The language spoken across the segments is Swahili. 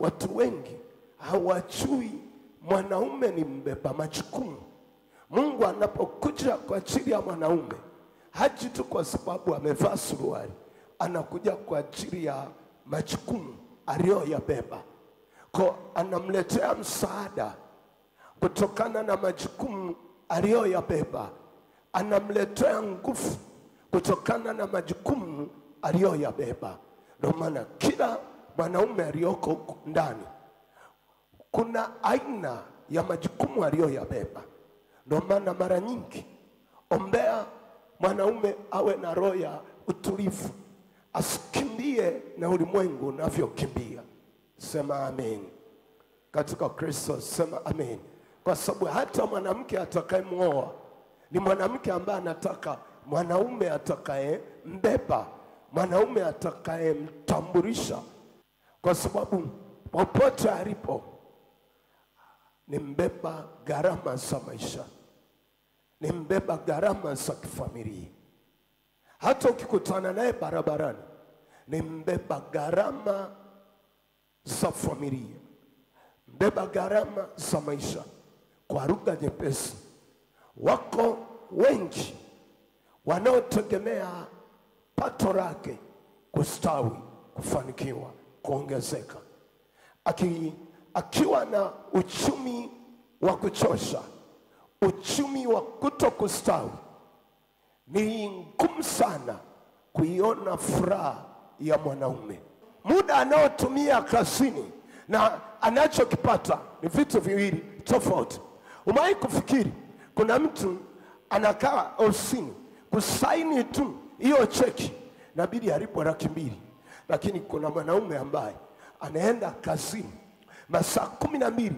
Watu wengi hawajui mwanaume ni mbeba majukumu. Mungu anapokuja kwa ajili ya mwanaume, haji tu kwa sababu amevaa suruali, anakuja kwa ajili ya majukumu aliyoyabeba. Kwa anamletea msaada kutokana na majukumu aliyoyabeba, anamletea nguvu kutokana na majukumu aliyoyabeba. Ndio maana kila mwanaume aliyoko huku ndani kuna aina ya majukumu aliyoyabeba. Ndio maana mara nyingi ombea mwanaume awe na roho ya utulivu, asikimbie na ulimwengu unavyokimbia. Sema amen. Katika Kristo sema amen. Kwa sababu hata mwanamke atakayemwoa ni mwanamke ambaye anataka mwanaume atakaye mbeba, mwanaume atakaye mtambulisha, kwa sababu popote alipo ni mbeba gharama za maisha, ni mbeba gharama za kifamilia. Hata ukikutana naye barabarani ni mbeba gharama za familia, mbeba gharama za maisha. Kwa lugha nyepesi, wako wengi wanaotegemea pato lake kustawi, kufanikiwa, kuongezeka. Akiwa na uchumi wa kuchosha, uchumi wa kutokustawi, ni ngumu sana kuiona furaha ya mwanaume. Muda anaotumia kazini na anachokipata ni vitu viwili tofauti. Umewahi kufikiri kuna mtu anakaa ofisini kusaini tu hiyo cheki inabidi alipo 200,000, lakini kuna mwanaume ambaye anaenda kazini masaa 12,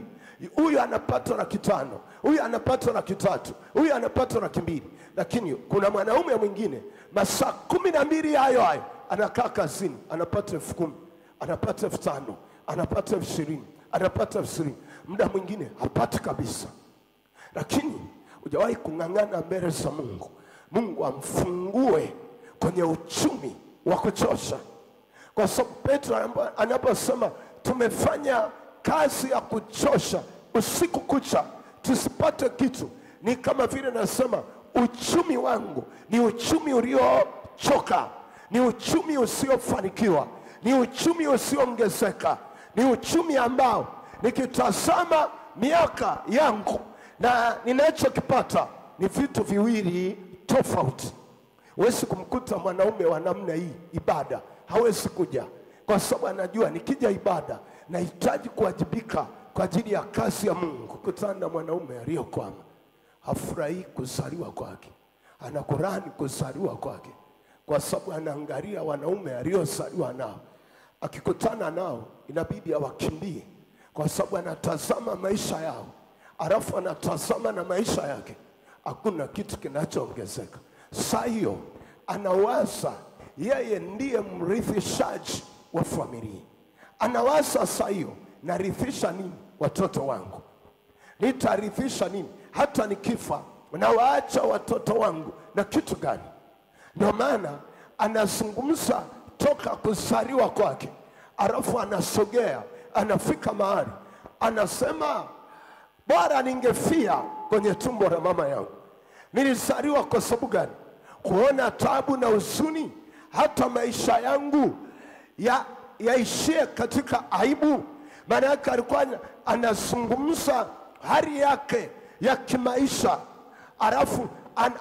huyu anapata 500,000, huyu anapata 300,000, huyu anapata 200,000. Lakini kuna mwanaume mwingine masaa 12 hayo anakaa kazini, anapata 10,000, anapata 5,000, anapata 20,000, anapata 20,000, muda mwingine hapati kabisa. Lakini hujawahi kung'ang'ana mbele za Mungu, Mungu amfungue kwenye uchumi wa kuchosha. Kwa sababu Petro anaposema tumefanya kazi ya kuchosha usiku kucha tusipate kitu, ni kama vile nasema uchumi wangu ni uchumi uliochoka, ni uchumi usiofanikiwa, ni uchumi usioongezeka, ni uchumi ambao nikitazama miaka yangu na ninachokipata ni vitu viwili tofauti. Huwezi kumkuta mwanaume wa namna hii ibada, hawezi kuja, kwa sababu anajua nikija ibada nahitaji kuwajibika kwa ajili ya kazi ya Mungu. Kutana na mwanaume aliyokwama, hafurahi kuzaliwa kwake, anakurani kuzaliwa kwake, kwa sababu anaangalia wanaume aliozaliwa nao. Akikutana nao inabidi awakimbie, kwa sababu anatazama maisha yao, alafu anatazama na maisha yake, hakuna kitu kinachoongezeka. Saa hiyo anawaza yeye ndiye mrithishaji wa familia. Anawaza saa hiyo, narithisha nini watoto wangu? Nitarithisha nini hata nikifa? Na waacha watoto wangu na kitu gani? Ndio maana anazungumza toka kuzaliwa kwake, alafu anasogea, anafika mahali anasema, bora ningefia kwenye tumbo la mama yangu. Nilizaliwa kwa sababu gani? Kuona tabu na huzuni, hata maisha yangu yaishie katika aibu. Maana yake alikuwa anazungumza hali yake ya kimaisha, alafu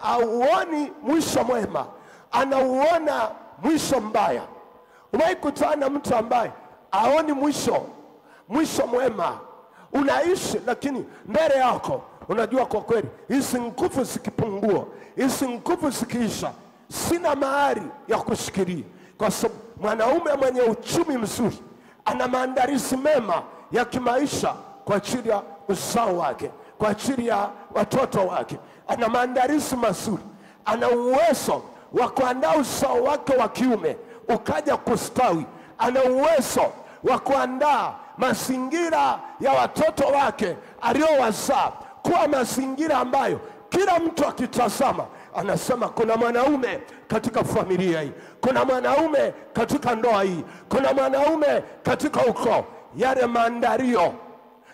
auoni mwisho mwema, anauona mwisho mbaya. Umewahi kutana na mtu ambaye aoni mwisho mwema? Unaishi lakini mbele yako unajua kwa kweli hizi nguvu zikipungua, hizi nguvu zikiisha, sina mahali ya kushikilia. Kwa sababu mwanaume mwenye uchumi mzuri ana maandalizi mema ya kimaisha kwa ajili ya uzao wake, kwa ajili ya watoto wake. Ana maandalizi mazuri, ana uwezo wa kuandaa uzao wake wa kiume ukaja kustawi. Ana uwezo wa kuandaa mazingira ya watoto wake aliowazaa kuwa mazingira ambayo kila mtu akitazama anasema kuna mwanaume katika familia hii, kuna mwanaume katika ndoa hii, kuna mwanaume katika ukoo. yale maandario,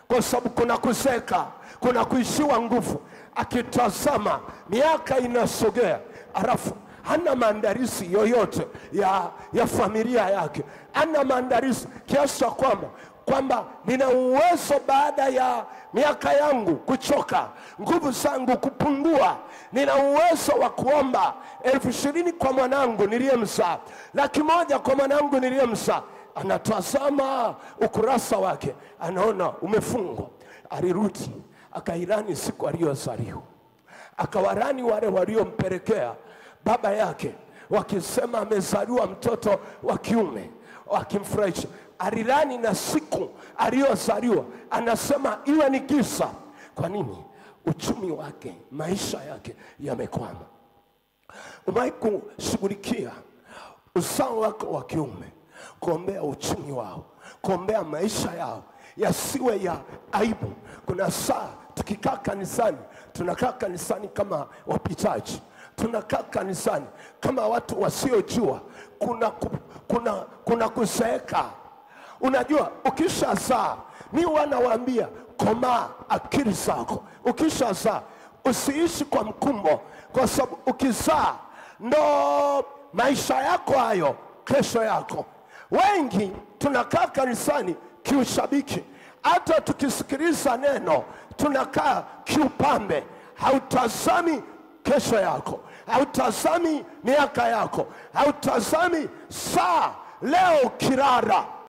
kwa sababu kuna kuzeka, kuna kuishiwa nguvu. Akitazama miaka inasogea, alafu hana maandalizi yoyote ya familia yake, hana maandalizi kiasi kwamba nina uwezo baada ya miaka yangu kuchoka, nguvu zangu kupungua, nina uwezo wa kuomba 20,000 kwa mwanangu niliyemzaa, 100,000 kwa mwanangu niliyemzaa. Anatazama ukurasa wake, anaona umefungwa. Alirudi akairani siku aliyozaliwa, akawarani wale waliompelekea baba yake, wakisema amezaliwa mtoto wa kiume, wakimfurahisha. Alirani na siku aliyozaliwa, anasema iwe ni giza. Kwa nini? Uchumi wake, maisha yake yamekwama. Umewahi kushughulikia uzao wako wa kiume, kuombea uchumi wao, kuombea maisha yao yasiwe ya aibu? Kuna saa tukikaa kanisani, tunakaa kanisani kama wapitaji, tunakaa kanisani kama watu wasiojua kuna kuzeeka. Unajua, ukishazaa, mi wanawaambia komaa akili zako. Ukishazaa usiishi kwa mkumbo, kwa sababu ukizaa ndo maisha yako hayo, kesho yako. Wengi tunakaa kanisani kiushabiki, hata tukisikiliza neno tunakaa kiupambe. Hautazami kesho yako, hautazami miaka yako, hautazami saa leo kirara